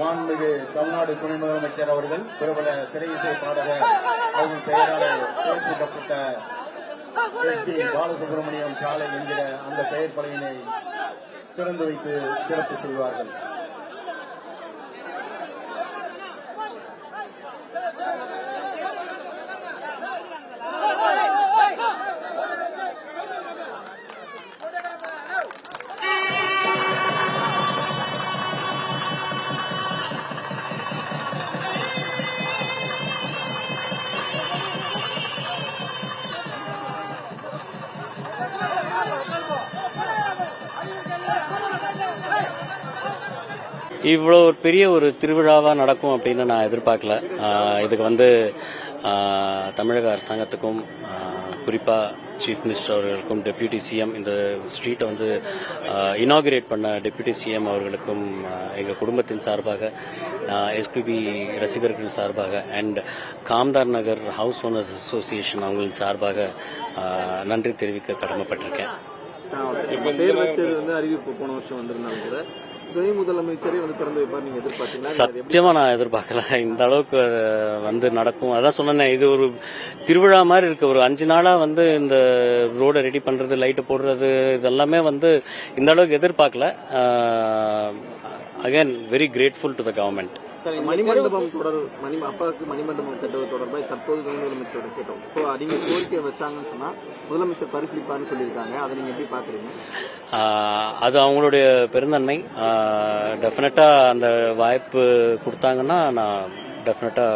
மாண்புமிகு தமிழ்நாடு துணை முதலமைச்சர் அவர்கள் பிரபல திரை இசை பாடகர் அவர்கள் பெயரால் பெயர் சூட்டப்பட்ட எஸ்.பி. பாலசுப்ரமணியம் சாலை என்கிற அந்த பெயர் பலகையினை திறந்து வைத்து சிறப்பு செய்வார்கள். இவ்வளோ ஒரு பெரிய ஒரு திருவிழாவா நடக்கும் அப்படின்னு நான் எதிர்பார்க்கல. இதுக்கு தமிழக அரசாங்கத்துக்கும் குறிப்பா சீஃப் மினிஸ்டர் அவர்களுக்கும் டெப்யூட்டி சிஎம் இந்த ஸ்ட்ரீட்டை இனாகுரேட் பண்ண டெப்யூட்டி சிஎம் அவர்களுக்கும் எங்கள் குடும்பத்தின் சார்பாக எஸ்பிபி ரசிகர்கள் சார்பாக and Kamdar Nagar house owners association அவங்களின் சார்பாக நன்றி தெரிவிக்க கடமைப்பட்டிருக்கேன். அறிவிப்பு போன வருஷம் வந்திருந்தாங்க கூட துணை முதலமைச்சரே திறந்து வைப்பார் நீங்க எதிர்பார்த்தீங்களா? சத்தியமா நான் எதிர்பார்க்கல இந்த அளவுக்கு நடக்கும். அதான் சொன்னேன், இது ஒரு திருவிழா மாதிரி இருக்கு. ஒரு 5 நாளா இந்த ரோட ரெடி பண்றது, லைட் போடுறது, இதெல்லாமே இந்த அளவுக்கு எதிர்பார்க்கல. Again very grateful to the government. மணிமண்டபம் அப்பாவுக்கு மணிமண்டபம் கட்டுவது தொடர்பாக தற்போது துணை முதலமைச்சரோட கேட்டோம். ஸோ நீங்க கோரிக்கை வச்சாங்கன்னு சொன்னா முதலமைச்சர் பரிசீலிப்பார்னு சொல்லியிருக்காங்க. அதை நீங்க எப்படி பாக்குறீங்க? அது அவங்களுடைய பெருந்தன்மை. டெஃபினட்டா அந்த வாய்ப்பு கொடுத்தாங்கன்னா நான் டெஃபினட்டா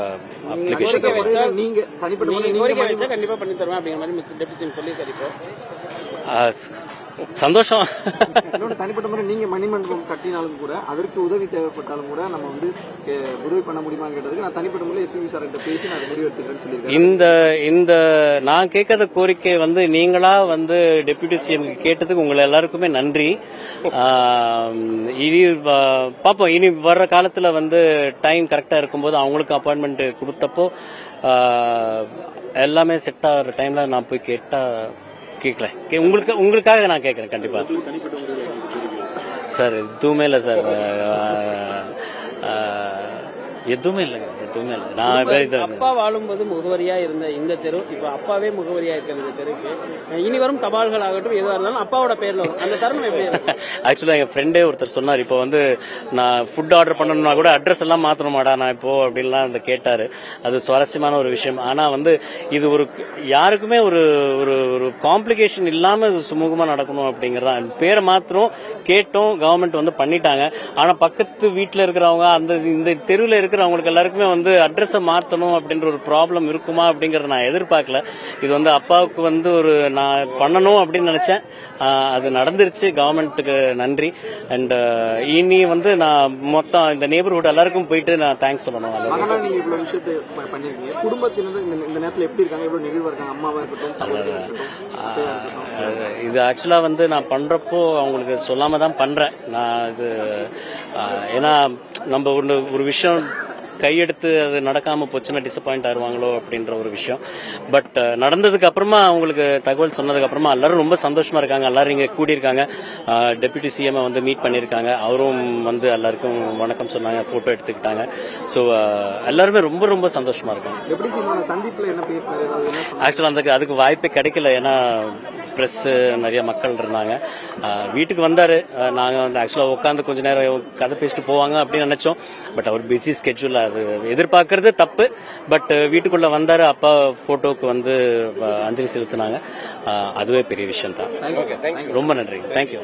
அப்ளிகேஷன் நீங்க தனிப்பட்ட கண்டிப்பா பண்ணி தருவேன் அப்படிங்கிற மாதிரி டெப்யூட்டி சொல்லி சந்தோஷம். தனிப்பட்ட முறை நீங்க மணிமண்டபம் கட்டினாலும் கூட அதற்கு உதவி தேவைப்பட்டாலும் கூட நம்ம உதவி பண்ண முடியுமான்னு கேட்டதுக்கு நான் தனிப்பட்ட முறை எஸ்பிபி சார் கிட்ட பேசி நான் முடிவு எடுத்துக்கிறேன்னு சொல்லியிருக்கேன். இந்த நான் கேட்காத கோரிக்கை நீங்களா டெப்யூட்டி சிஎம் கேட்டதுக்கு உங்களை எல்லாருக்குமே நன்றி. இனி பாப்போம், இனி வர்ற காலத்துல டைம் கரெக்டா இருக்கும்போது அவங்களுக்கு அப்பாயின்மெண்ட் கொடுத்தப்போ எல்லாமே செட் ஆகிற டைம்ல நான் போய் கேட்டா கேட்கல. உங்களுக்காக நான் கேட்கறேன் கண்டிப்பா. சார் எதுவுமே இல்லை சார், எதுவுமே இல்லைங்க, எதுவுமே இல்லை. நான் அப்பா வாழும்போது முகவரியா இருந்த இந்த தெரு இப்ப அப்பாவே முகவரியா இருக்கிற இந்த தெருக்கு இனி வரும் தபால்கள் ஆகட்டும் எதுவாக இருந்தாலும் அப்பாவோட பேர்ல வரும். அந்த தருணம் எப்படி? ஆக்சுவலா எங்க ஃப்ரெண்டே ஒருத்தர் சொன்னார், இப்போ நான் ஃபுட் ஆர்டர் பண்ணணும்னா கூட அட்ரஸ் எல்லாம் மாத்தணுமாடா நான் இப்போ அப்படின்லாம் கேட்டாரு. அது சுவாரஸ்யமான ஒரு விஷயம். ஆனா இது ஒரு யாருக்குமே ஒரு ஒரு காம்ப்ளிகேஷன் இல்லாம இது சுமூகமா நடக்கணும் அப்படிங்கறதா. பேரை மாத்திரம் கேட்டோம், கவர்மெண்ட் பண்ணிட்டாங்க. ஆனா பக்கத்து வீட்டுல இருக்கிறவங்க இந்த தெருவில் இருக்கிறவங்களுக்கு எல்லாருக்குமே அட்ரஸை மாத்தணும் அப்படின்ற ஒரு ப்ராப்ளம் இருக்குமா அப்படிங்கறத நான் எதிர்பார்க்கல. இது அப்பாவுக்கு ஒரு நான் பண்ணணும் அப்படின்னு நினைச்சேன். அது நடந்துருச்சு. கவர்மெண்ட்டுக்கு நன்றி. அண்ட் இனி நான் மொத்தம் இந்த நெய்பர்ஹுட் எல்லாருக்கும் போயிட்டு நான் தேங்க்ஸ் சொல்லணும். நீங்க இவ்வளவு விஷயத்தை பண்ணிருக்கீங்க, குடும்பத்தினர் இந்த நேரத்தில் எப்படி இருக்காங்க, எவ்வளவு நிறைவா இருக்காங்க? அம்மாவா இருக்கட்டும், இது ஆக்சுவலா நான் பண்றப்போ அவங்களுக்கு சொல்லாம தான் பண்றேன். நான் இது ஏன்னா நம்ம ஒரு விஷயம் கையெடுத்து அது நடக்காம போச்சுன்னா டிசப்பாயிண்ட் ஆயிருவாங்களோ அப்படின்ற ஒரு விஷயம். பட் நடந்ததுக்கு அப்புறமா அவங்களுக்கு தகவல் சொன்னதுக்கு அப்புறமா எல்லாரும் ரொம்ப சந்தோஷமா இருக்காங்க. எல்லாரும் இங்க கூடியிருக்காங்க. டெப்யூட்டி சிஎம் மீட் பண்ணிருக்காங்க. அவரும் எல்லாருக்கும் வணக்கம் சொன்னாங்க, போட்டோ எடுத்துக்கிட்டாங்க. ஸோ எல்லாருமே ரொம்ப ரொம்ப சந்தோஷமா இருக்காங்க. ஆக்சுவலா அதுக்கு வாய்ப்பே கிடைக்கல. ஏன்னா பிரஸ் நிறைய மக்கள் இருந்தாங்க. வீட்டுக்கு வந்தாரு. நாங்க ஆக்சுவலா உட்காந்து கொஞ்ச நேரம் கதை பேசிட்டு போவாங்க அப்படின்னு நினைச்சோம். பட் அவர் பிஸி ஸ்கெட்யூல், அது எதிர்பார்க்கறது தப்பு. பட் வீட்டுக்குள்ள வந்தாரு, அப்பா போட்டோக்கு அஞ்சலி செலுத்தினாங்க. அதுவே பெரிய விஷயம் தான். ரொம்ப நன்றி. தேங்க்யூ.